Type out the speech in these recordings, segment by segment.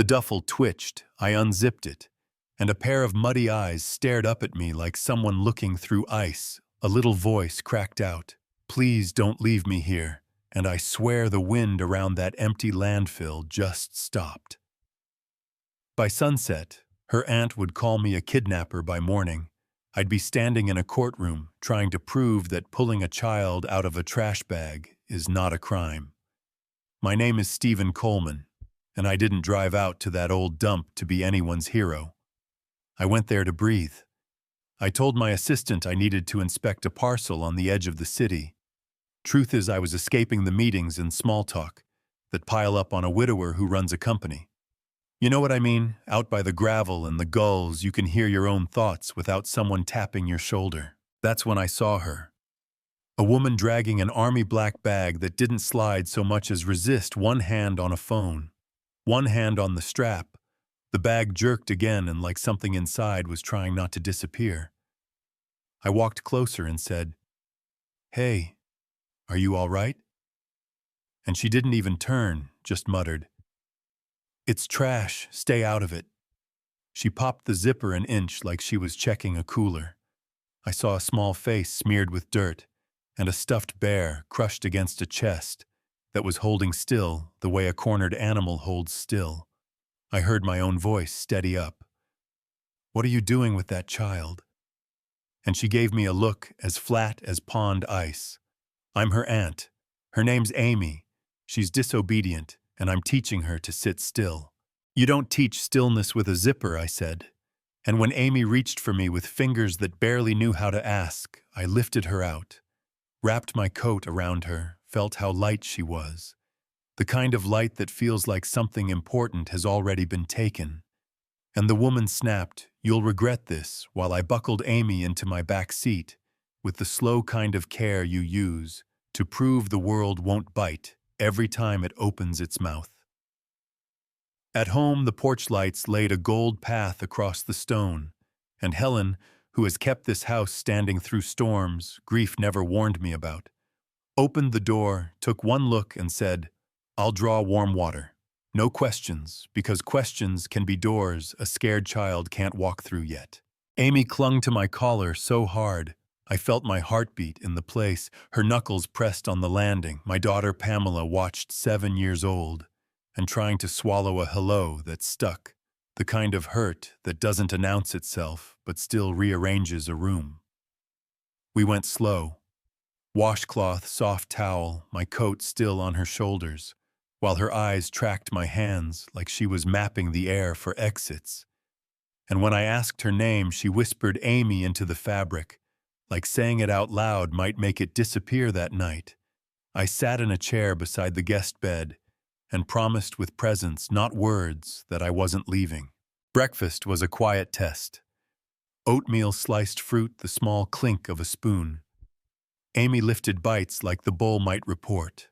The duffel twitched, I unzipped it, and a pair of muddy eyes stared up at me like someone looking through ice. A little voice cracked out, "Please don't leave me here," and I swear the wind around that empty landfill just stopped. By sunset, her aunt would call me a kidnapper. By morning, I'd be standing in a courtroom trying to prove that pulling a child out of a trash bag is not a crime. My name is Stephen Coleman, and I didn't drive out to that old dump to be anyone's hero. I went there to breathe. I told my assistant I needed to inspect a parcel on the edge of the city. Truth is, I was escaping the meetings and small talk that pile up on a widower who runs a company. You know what I mean? Out by the gravel and the gulls, you can hear your own thoughts without someone tapping your shoulder. That's when I saw her. A woman dragging an army black bag that didn't slide so much as resist, one hand on a phone, one hand on the strap. The bag jerked again, and like something inside was trying not to disappear. I walked closer and said, "Hey, are you all right?" And she didn't even turn, just muttered, "It's trash, stay out of it." She popped the zipper an inch like she was checking a cooler. I saw a small face smeared with dirt and a stuffed bear crushed against a chest that was holding still the way a cornered animal holds still. I heard my own voice steady up. "What are you doing with that child?" And she gave me a look as flat as pond ice. "I'm her aunt. Her name's Amy. She's disobedient, and I'm teaching her to sit still." "You don't teach stillness with a zipper," I said. And when Amy reached for me with fingers that barely knew how to ask, I lifted her out, wrapped my coat around her, felt how light she was. The kind of light that feels like something important has already been taken. And the woman snapped, "You'll regret this," while I buckled Amy into my back seat with the slow kind of care you use to prove the world won't bite every time it opens its mouth. At home, the porch lights laid a gold path across the stone, and Helen, who has kept this house standing through storms grief never warned me about, opened the door, took one look, and said, "I'll draw warm water. No questions, because questions can be doors a scared child can't walk through yet." Amy clung to my collar so hard, I felt my heartbeat in the place, her knuckles pressed on the landing. My daughter Pamela watched, 7 years old, and trying to swallow a hello that stuck, the kind of hurt that doesn't announce itself but still rearranges a room. We went slow. Washcloth, soft towel, my coat still on her shoulders, while her eyes tracked my hands like she was mapping the air for exits. And when I asked her name, she whispered Amy into the fabric, like saying it out loud might make it disappear that night. I sat in a chair beside the guest bed and promised with presence, not words, that I wasn't leaving. Breakfast was a quiet test. Oatmeal, sliced fruit, the small clink of a spoon. Amy lifted bites like the bowl might report.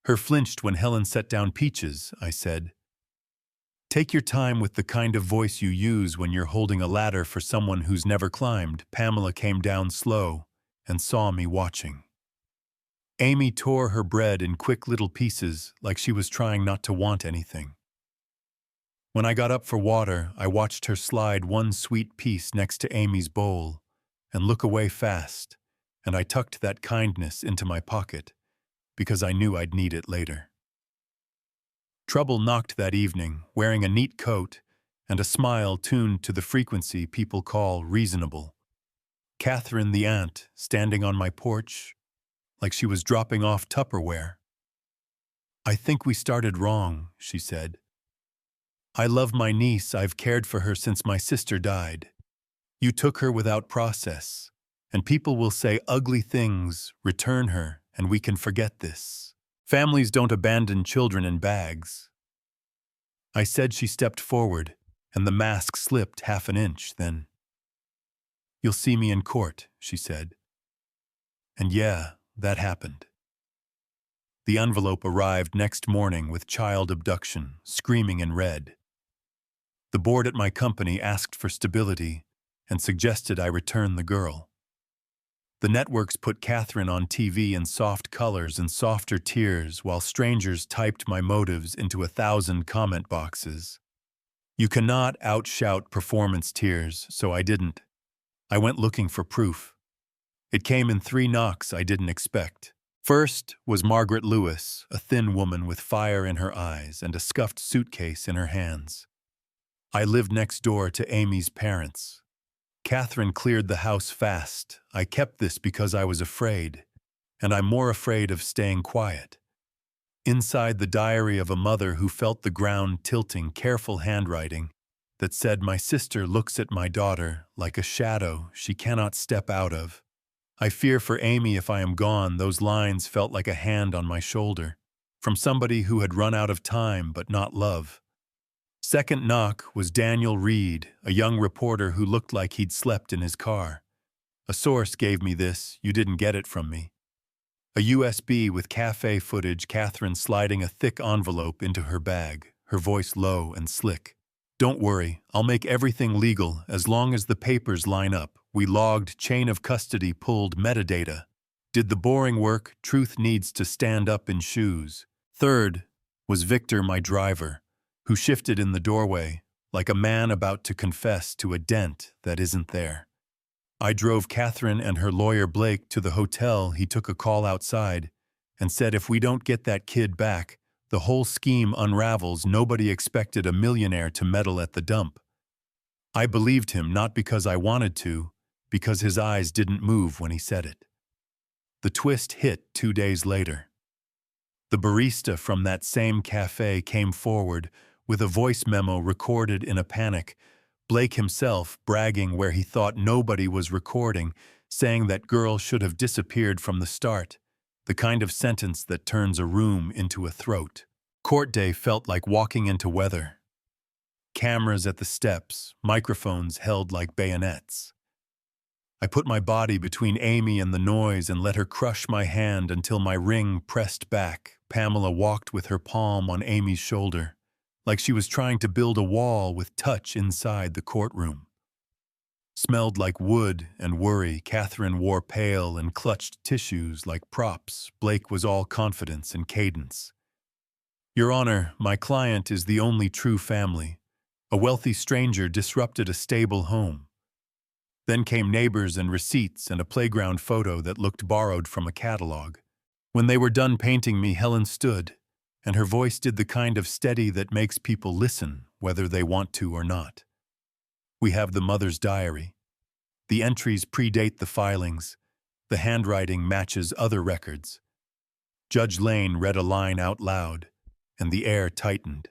Her flinched when Helen set down peaches, I said. "Take your time with the kind of voice you use when you're holding a ladder for someone who's never climbed." Pamela came down slow and saw me watching. Amy tore her bread in quick little pieces like she was trying not to want anything. When I got up for water, I watched her slide one sweet piece next to Amy's bowl and look away fast, and I tucked that kindness into my pocket because I knew I'd need it later. Trouble knocked that evening, wearing a neat coat and a smile tuned to the frequency people call reasonable. Catherine, the aunt, standing on my porch like she was dropping off Tupperware. "I think we started wrong," she said. "I love my niece. I've cared for her since my sister died. You took her without process, and people will say ugly things, return her, and we can forget this. Families don't abandon children in bags." I said. She stepped forward, and the mask slipped half an inch. Then, "You'll see me in court," she said. And yeah, that happened. The envelope arrived next morning with child abduction, screaming in red. The board at my company asked for stability and suggested I return the girl. The networks put Catherine on TV in soft colors and softer tears while strangers typed my motives into 1,000 comment boxes. You cannot outshout performance tears, so I didn't. I went looking for proof. It came in 3 knocks I didn't expect. First was Margaret Lewis, a thin woman with fire in her eyes and a scuffed suitcase in her hands. I lived next door to Amy's parents. Catherine cleared the house fast. I kept this because I was afraid, and I'm more afraid of staying quiet. Inside the diary of a mother who felt the ground tilting, careful handwriting that said, "My sister looks at my daughter like a shadow she cannot step out of. I fear for Amy if I am gone." Those lines felt like a hand on my shoulder, from somebody who had run out of time but not love. Second knock was Daniel Reed, a young reporter who looked like he'd slept in his car. A source gave me this, you didn't get it from me. A USB with cafe footage, Catherine sliding a thick envelope into her bag, her voice low and slick. "Don't worry, I'll make everything legal as long as the papers line up. We logged, chain of custody pulled, metadata. Did the boring work, truth needs to stand up in shoes." Third was Victor, my driver, who shifted in the doorway, like a man about to confess to a dent that isn't there. I drove Catherine and her lawyer Blake to the hotel. He took a call outside and said if we don't get that kid back, the whole scheme unravels. Nobody expected a millionaire to meddle at the dump. I believed him, not because I wanted to, because his eyes didn't move when he said it. The twist hit 2 days later. The barista from that same cafe came forward with a voice memo recorded in a panic, Blake himself bragging where he thought nobody was recording, saying that girl should have disappeared from the start, the kind of sentence that turns a room into a throat. Court day felt like walking into weather. Cameras at the steps, microphones held like bayonets. I put my body between Amy and the noise and let her crush my hand until my ring pressed back. Pamela walked with her palm on Amy's shoulder, like she was trying to build a wall with touch inside the courtroom. Smelled like wood and worry. Catherine wore pale and clutched tissues like props. Blake was all confidence and cadence. "Your Honor, my client is the only true family. A wealthy stranger disrupted a stable home." Then came neighbors and receipts and a playground photo that looked borrowed from a catalog. When they were done painting me, Helen stood, and her voice did the kind of steady that makes people listen, whether they want to or not. "We have the mother's diary. The entries predate the filings. The handwriting matches other records." Judge Lane read a line out loud, and the air tightened.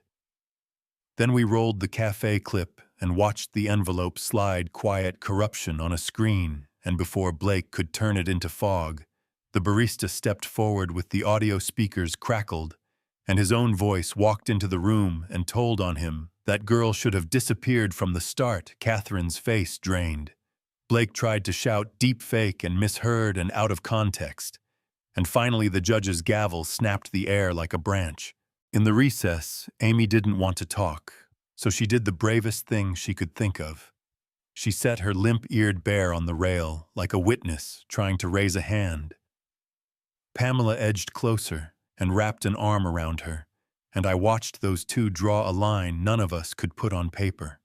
Then we rolled the cafe clip and watched the envelope slide. Quiet corruption on a screen, and before Blake could turn it into fog, the barista stepped forward with the audio speakers crackled, and his own voice walked into the room and told on him. That girl should have disappeared from the start. Catherine's face drained. Blake tried to shout deep fake and misheard and out of context. And finally the judge's gavel snapped the air like a branch. In the recess, Amy didn't want to talk, so she did the bravest thing she could think of. She set her limp-eared bear on the rail, like a witness trying to raise a hand. Pamela edged closer and wrapped an arm around her, and I watched those two draw a line none of us could put on paper.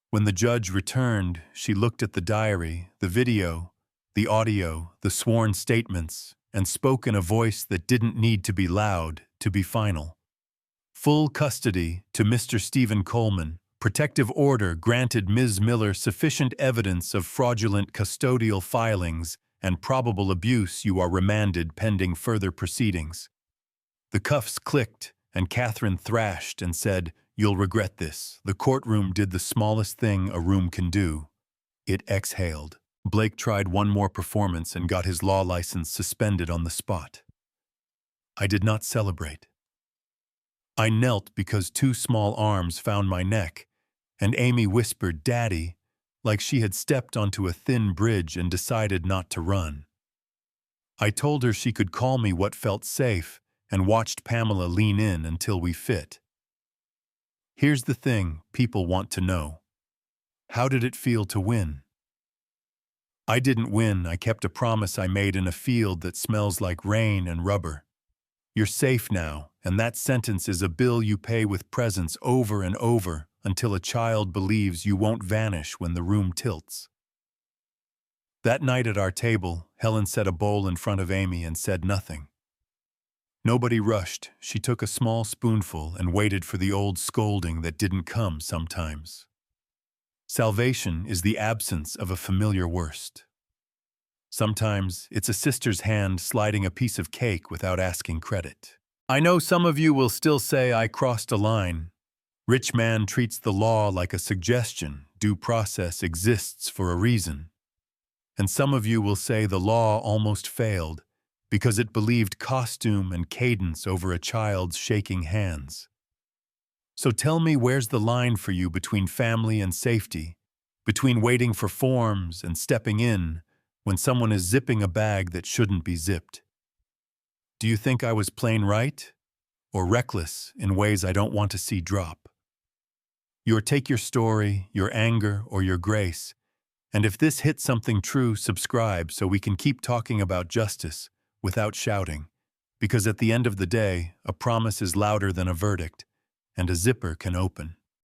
When the judge returned, she looked at the diary, the video, the audio, the sworn statements, and spoke in a voice that didn't need to be loud to be final. "Full custody to Mr. Stephen Coleman. Protective order granted Ms. Miller. Sufficient evidence of fraudulent custodial filings and probable abuse. You are remanded pending further proceedings." The cuffs clicked, and Catherine thrashed and said, "You'll regret this." The courtroom did the smallest thing a room can do. It exhaled. Blake tried one more performance and got his law license suspended on the spot. I did not celebrate. I knelt because two small arms found my neck, and Amy whispered, "Daddy," like she had stepped onto a thin bridge and decided not to run. I told her she could call me what felt safe, and watched Pamela lean in until we fit. Here's the thing people want to know. How did it feel to win? I didn't win. I kept a promise I made in a field that smells like rain and rubber. You're safe now, and that sentence is a bill you pay with presents over and over until a child believes you won't vanish when the room tilts. That night at our table, Helen set a bowl in front of Amy and said nothing. Nobody rushed. She took a small spoonful and waited for the old scolding that didn't come sometimes. Salvation is the absence of a familiar worst. Sometimes it's a sister's hand sliding a piece of cake without asking credit. I know some of you will still say I crossed a line. Rich man treats the law like a suggestion. Due process exists for a reason. And some of you will say the law almost failed because it believed costume and cadence over a child's shaking hands. So tell me, where's the line for you between family and safety, between waiting for forms and stepping in when someone is zipping a bag that shouldn't be zipped? Do you think I was plain right or reckless in ways I don't want to see drop? Take your story, your anger, or your grace, and if this hit something true, subscribe so we can keep talking about justice without shouting, because at the end of the day, a promise is louder than a verdict, and a zipper can open.